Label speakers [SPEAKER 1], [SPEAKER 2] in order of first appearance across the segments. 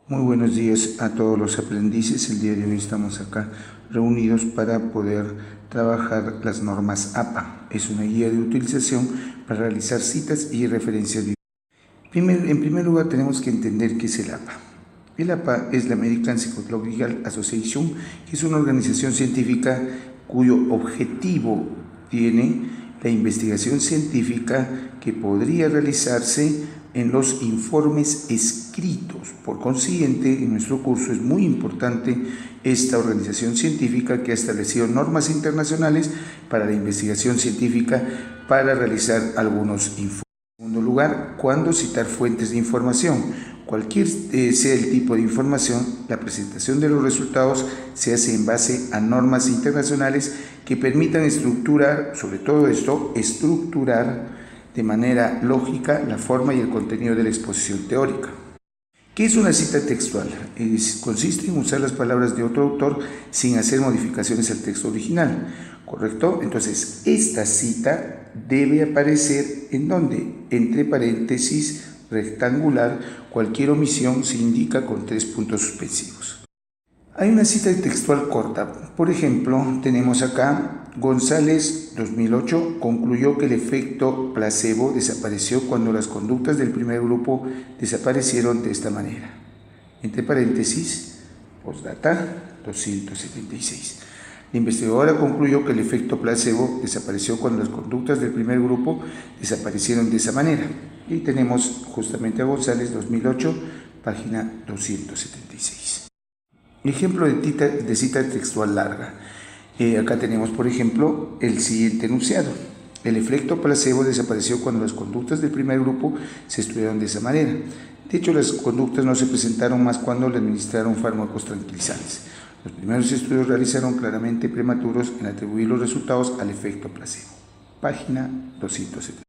[SPEAKER 1] Muy buenos días a todos los aprendices. El día de hoy estamos acá reunidos para poder trabajar las normas APA. Es una guía de utilización para realizar citas y referencias. En primer lugar tenemos que entender qué es el APA. El APA es la American Psychological Association, que es una organización científica cuyo objetivo tiene la investigación científica que podría realizarse en los informes escritos. Por consiguiente, en nuestro curso es muy importante esta organización científica que ha establecido normas internacionales para la investigación científica para realizar algunos informes. En segundo lugar, ¿cuándo citar fuentes de información? Cualquier sea el tipo de información, la presentación de los resultados se hace en base a normas internacionales que permitan estructurar, sobre todo esto, estructurar de manera lógica la forma y el contenido de la exposición teórica. ¿Qué es una cita textual? Consiste en usar las palabras de otro autor sin hacer modificaciones al texto original, ¿correcto? Entonces, esta cita debe aparecer ¿en dónde? Entre paréntesis, rectangular, cualquier omisión se indica con 3 puntos suspensivos. Hay una cita textual corta. Por ejemplo, tenemos acá, González, 2008, concluyó que el efecto placebo desapareció cuando las conductas del primer grupo desaparecieron de esta manera. Entre paréntesis, postdata, 276. La investigadora concluyó que el efecto placebo desapareció cuando las conductas del primer grupo desaparecieron de esa manera. Y tenemos justamente a González, 2008, página 276. Ejemplo de cita textual larga. Acá tenemos, por ejemplo, el siguiente enunciado. El efecto placebo desapareció cuando las conductas del primer grupo se estudiaron de esa manera. De hecho, las conductas no se presentaron más cuando le administraron fármacos tranquilizantes. Los primeros estudios realizaron claramente prematuros en atribuir los resultados al efecto placebo. Página 270.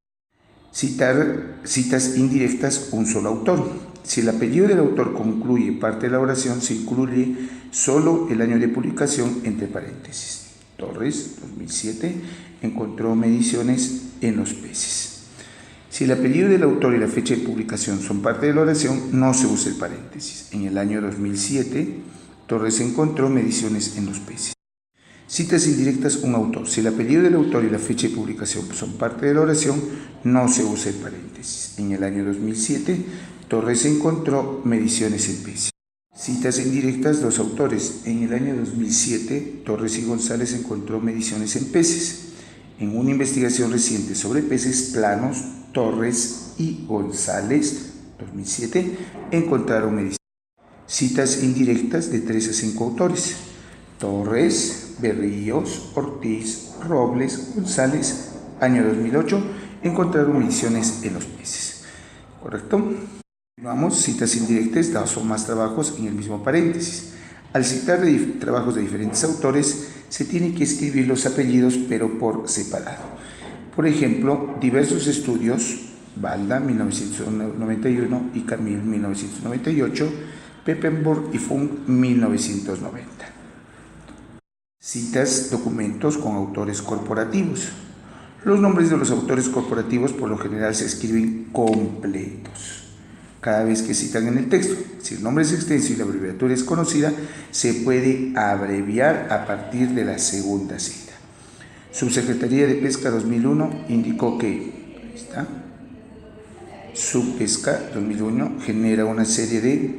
[SPEAKER 1] Citar citas indirectas un solo autor. Si el apellido del autor concluye parte de la oración, se incluye solo el año de publicación entre paréntesis. Torres, 2007, encontró mediciones en los peces. Si el apellido del autor y la fecha de publicación son parte de la oración, no se usa el paréntesis. En el año 2007, Torres encontró mediciones en los peces. Citas indirectas un autor. Si el apellido del autor y la fecha de publicación son parte de la oración, no se usa el paréntesis. En el año 2007, Torres encontró mediciones en peces. Citas indirectas dos autores. En el año 2007, Torres y González encontró mediciones en peces. En una investigación reciente sobre peces planos, Torres y González, 2007, encontraron mediciones. Citas indirectas de 3 a 5 autores. Torres, Berríos, Ortiz, Robles, González, año 2008, encontraron mediciones en los peces. ¿Correcto? Continuamos, citas indirectas, 2 o más trabajos en el mismo paréntesis. Al citar trabajos de diferentes autores, se tiene que escribir los apellidos, pero por separado. Por ejemplo, diversos estudios, Balda, 1991, y Camille, 1998, Peppenburg y Funk, 1990. Citas documentos con autores corporativos. Los nombres de los autores corporativos por lo general se escriben completos cada vez que citan en el texto. Si el nombre es extenso y la abreviatura es conocida, se puede abreviar a partir de la segunda cita. Subsecretaría de Pesca 2001 indicó que, ahí está, Subpesca 2001 genera una serie de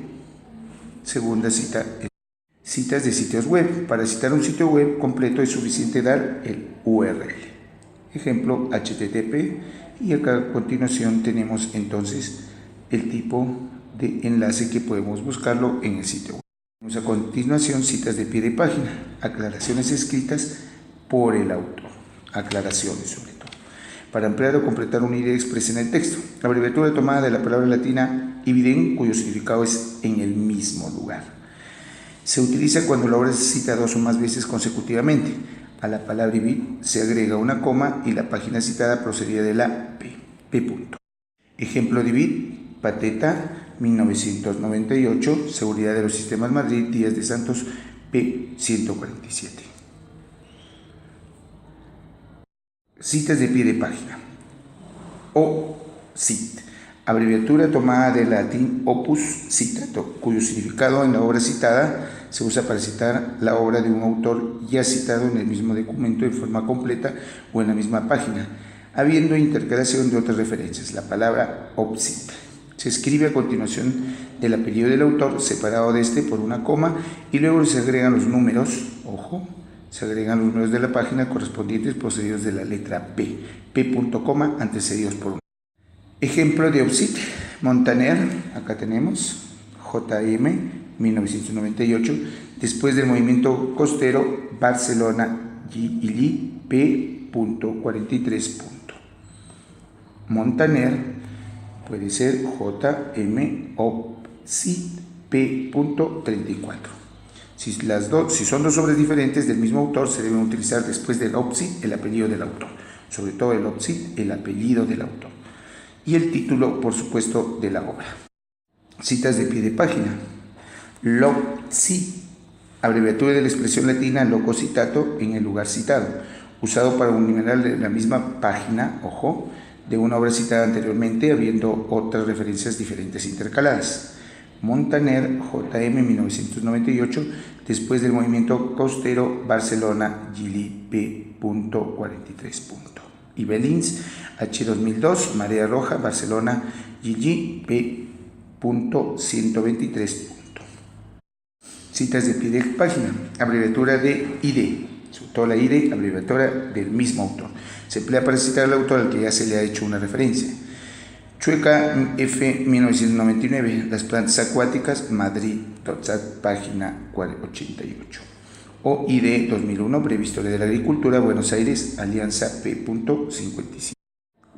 [SPEAKER 1] segunda cita. Citas de sitios web. Para citar un sitio web completo es suficiente dar el URL. Ejemplo, HTTP. Y acá a continuación tenemos entonces el tipo de enlace que podemos buscarlo en el sitio web. Tenemos a continuación citas de pie de página. Aclaraciones escritas por el autor. Aclaraciones sobre todo. Para ampliar o completar una idea expresa en el texto. La abreviatura tomada de la palabra latina ibidem, cuyo significado es en el mismo lugar. Se utiliza cuando la obra se cita 2 o más veces consecutivamente. A la palabra ibid se agrega una coma y la página citada procedería de la P. Ejemplo de ibid, Pateta, 1998, Seguridad de los Sistemas Madrid, Díaz de Santos, P. 147. Citas de pie de página. O CIT. Abreviatura tomada del latín opus citato, cuyo significado en la obra citada se usa para citar la obra de un autor ya citado en el mismo documento en forma completa o en la misma página, habiendo intercalación de otras referencias. La palabra opsit se escribe a continuación del apellido del autor, separado de este por una coma, y luego se agregan los números, ojo, se agregan los números de la página correspondientes procedidos de la letra P, P.coma antecedidos por un. Ejemplo de opsit: Montaner, acá tenemos, JM, 1998, después del movimiento costero, Barcelona, Gili, P.43. Montaner puede ser JM opsit P.34. Si son dos obras diferentes del mismo autor, se deben utilizar después del opsit el apellido del autor, sobre todo el opsit el apellido del autor, y el título, por supuesto, de la obra. Citas de pie de página. Locit, abreviatura de la expresión latina loco citato, en el lugar citado, usado para un numeral de la misma página, ojo, de una obra citada anteriormente, habiendo otras referencias diferentes intercaladas. Montaner, JM, 1998, después del movimiento costero, Barcelona, Gili, P.43. Y Belins, H. 2002, Marea Roja, Barcelona, Gigi, P.123. Citas de pie de página. Abreviatura de ID, sobre todo la ID, abreviatura del mismo autor. Se emplea para citar al autor al que ya se le ha hecho una referencia. Chueca, F. 1999, Las plantas acuáticas, Madrid, página 88. O ID 2001, Breve Historia de la Agricultura, Buenos Aires, Alianza P.55.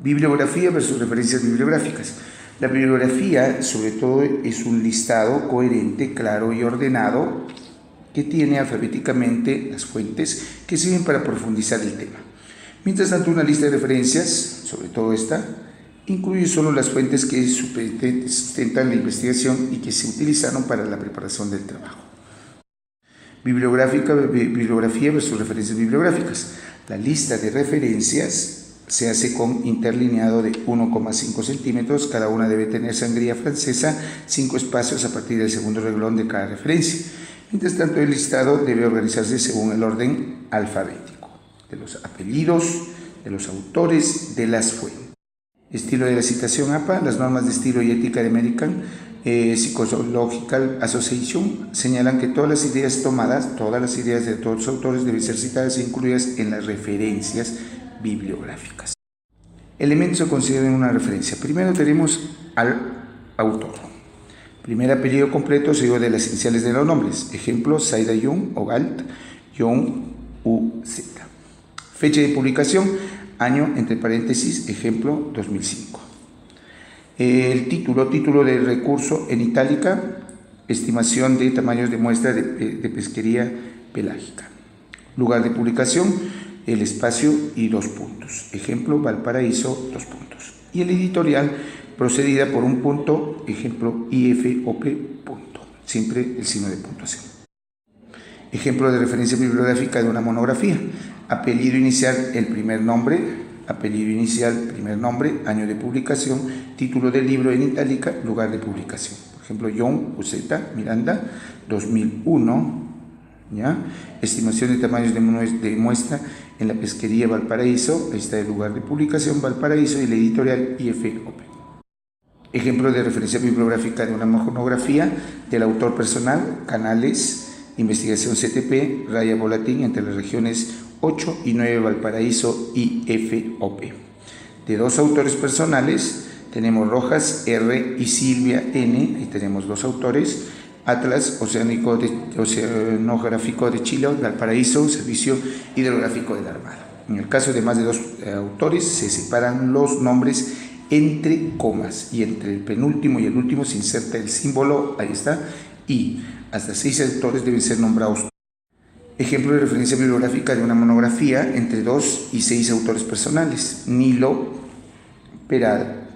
[SPEAKER 1] Bibliografía versus referencias bibliográficas. La bibliografía, sobre todo, es un listado coherente, claro y ordenado que tiene alfabéticamente las fuentes que sirven para profundizar el tema. Mientras tanto, una lista de referencias, sobre todo esta, incluye solo las fuentes que sustentan la investigación y que se utilizaron para la preparación del trabajo. Bibliografía versus referencias bibliográficas. La lista de referencias se hace con interlineado de 1,5 centímetros, cada una debe tener sangría francesa, 5 espacios a partir del segundo renglón de cada referencia. Mientras tanto, el listado debe organizarse según el orden alfabético, de los apellidos, de los autores, de las fuentes. Estilo de la citación APA. Las normas de estilo y ética de American Psychological Association señalan que todas las ideas tomadas, todas las ideas de todos los autores deben ser citadas e incluidas en las referencias bibliográficas. Elementos a considerar en una referencia. Primero tenemos al autor. Primer apellido completo seguido de las iniciales de los nombres. Ejemplo, Zaida Young o Galt, Young, UZ. Fecha de publicación, año entre paréntesis, ejemplo, 2005. El título de recurso en itálica, estimación de tamaños de muestra de pesquería pelágica. Lugar de publicación, el espacio y 2 puntos. Ejemplo, Valparaíso, 2 puntos. Y el editorial, procedida por un punto, ejemplo, IFOP, punto. Siempre el signo de puntuación. Ejemplo de referencia bibliográfica de una monografía. Apellido inicial, el primer nombre. Apellido inicial, primer nombre, año de publicación, título del libro en itálica, lugar de publicación. Por ejemplo, Young, UZ, Miranda, 2001. ¿Ya? Estimación de tamaños de muestra en la pesquería Valparaíso. Ahí está el lugar de publicación, Valparaíso, y el editorial IFOP. Ejemplo de referencia bibliográfica de una monografía del autor personal, Canales, investigación CTP, raya volatín entre las regiones 8 y 9, Valparaíso y IFOP. De 2 autores personales, tenemos Rojas R y Silvia N, ahí tenemos 2 autores, Atlas Oceanográfico de Chile, Valparaíso, Servicio Hidrográfico de la Armada. En el caso de más de 2 autores, se separan los nombres entre comas y entre el penúltimo y el último se inserta el símbolo, ahí está, y hasta 6 autores deben ser nombrados. Ejemplo de referencia bibliográfica de una monografía entre 2 y 6 autores personales: Nilo Peral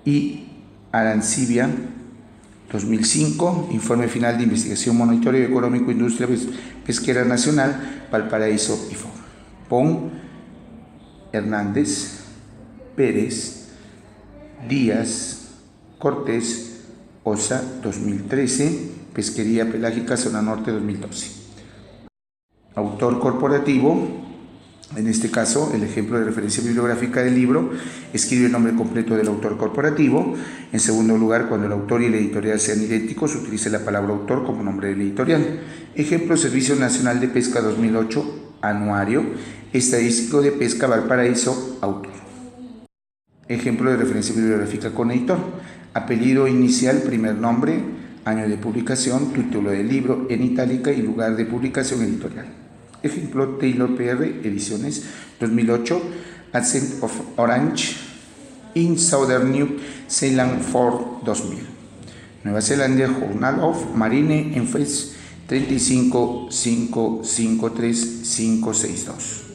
[SPEAKER 1] y Arancibia, 2005, informe final de investigación, monitoreo económico, industria pesquera nacional, Valparaíso y FOM. Pon, Hernández, Pérez, Díaz, Cortés, Osa 2013, Pesquería Pelágica Zona Norte 2012. Autor corporativo. En este caso, el ejemplo de referencia bibliográfica del libro escribe el nombre completo del autor corporativo. En segundo lugar, cuando el autor y la editorial sean idénticos, utilice la palabra autor como nombre del editorial. Ejemplo, Servicio Nacional de Pesca 2008, Anuario Estadístico de Pesca Valparaíso, autor. Ejemplo de referencia bibliográfica con editor. Apellido inicial, primer nombre, año de publicación, título del libro en itálica y lugar de publicación editorial. Ejemplo, Taylor PR, ediciones 2008, Accent of Orange, in Southern New Zealand for 2000. Nueva Zelanda, Journal of Marine Affairs 35553-562.